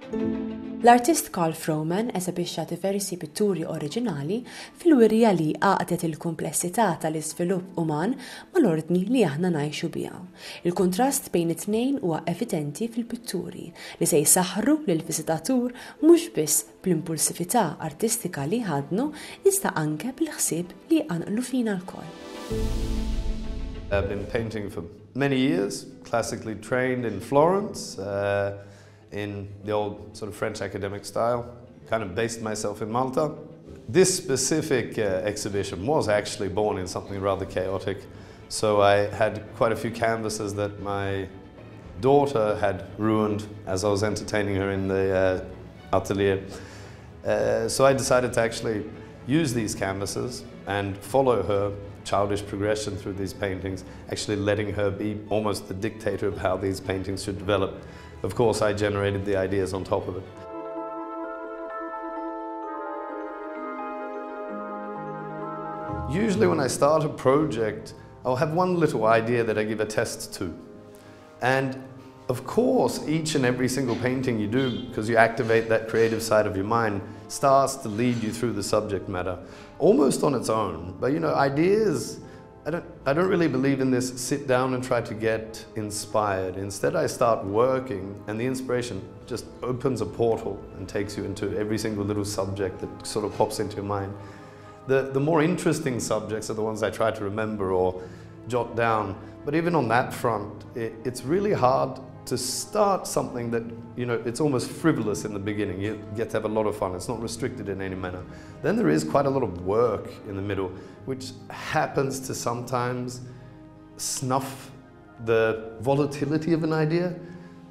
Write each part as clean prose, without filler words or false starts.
L-artist Karl Fröman esebixxa diversi pitturi oriġinali fil-wirja li għaqdet il-kumplessità tal-iżvilupp uman mal-ordni li aħna ngħixu biha. Il-kuntrast bejn it-tnejn huwa evidenti fil-pitturi li se jsaħħru lill-viżitatur mhux biss bl-impulsività artistika li jħaddnu iżda anke bil-ħsieb li jqanqlu fina lkoll. I've been painting for many years, classically trained in Florence, in the old sort of French academic style, kind of based myself in Malta. This specific exhibition was actually born in something rather chaotic. So I had quite a few canvases that my daughter had ruined as I was entertaining her in the atelier. So I decided to actually use these canvases and follow her childish progression through these paintings, actually letting her be almost the dictator of how these paintings should develop. Of course, I generated the ideas on top of it. Usually when I start a project, I'll have one little idea that I give a test to. And of course, each and every single painting you do, because you activate that creative side of your mind, starts to lead you through the subject matter, almost on its own. But you know, ideas, I don't really believe in this sit down and try to get inspired. Instead, I start working and the inspiration just opens a portal and takes you into every single little subject that sort of pops into your mind. The more interesting subjects are the ones I try to remember or jot down. But even on that front, it's really hard to start something that, you know, it's almost frivolous in the beginning. You get to have a lot of fun. It's not restricted in any manner. Then there is quite a lot of work in the middle, which happens to sometimes snuff the volatility of an idea.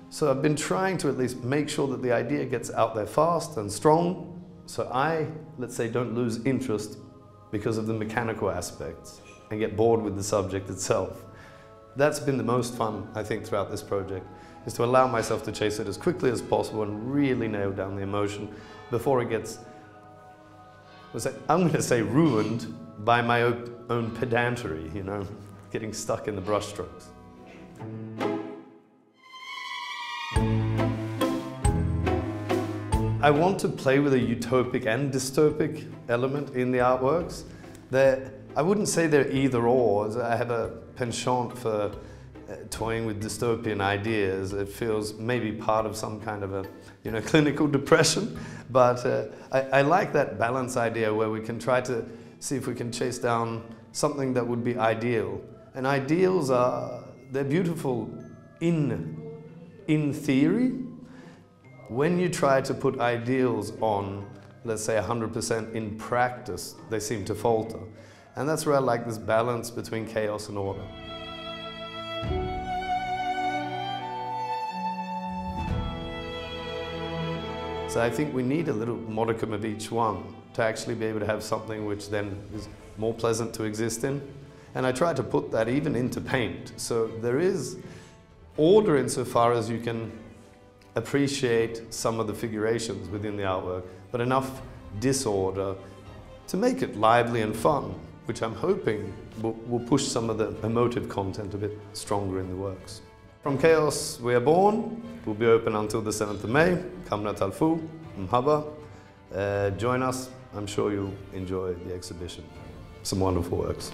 So I've been trying to at least make sure that the idea gets out there fast and strong, so I, let's say, don't lose interest because of the mechanical aspects and get bored with the subject itself. That's been the most fun, I think, throughout this project, is to allow myself to chase it as quickly as possible and really nail down the emotion before it gets, I'm going to say, ruined by my own pedantery, you know, getting stuck in the brushstrokes. I want to play with a utopic and dystopic element in the artworks. I wouldn't say they're either or. I have a penchant for toying with dystopian ideas. It feels maybe part of some kind of a, you know, clinical depression. But I like that balance idea where we can try to see if we can chase down something that would be ideal. And ideals they're beautiful in theory. When you try to put ideals on, let's say 100% in practice, they seem to falter. And that's where I like this balance between chaos and order. So I think we need a little modicum of each one to actually be able to have something which then is more pleasant to exist in. And I try to put that even into paint. So there is order insofar as you can appreciate some of the figurations within the artwork, but enough disorder to make it lively and fun, which I'm hoping will push some of the emotive content a bit stronger in the works. From Chaos We Are Born will be open until the 7th of May. Come tal-fu, join us. I'm sure you'll enjoy the exhibition. Some wonderful works.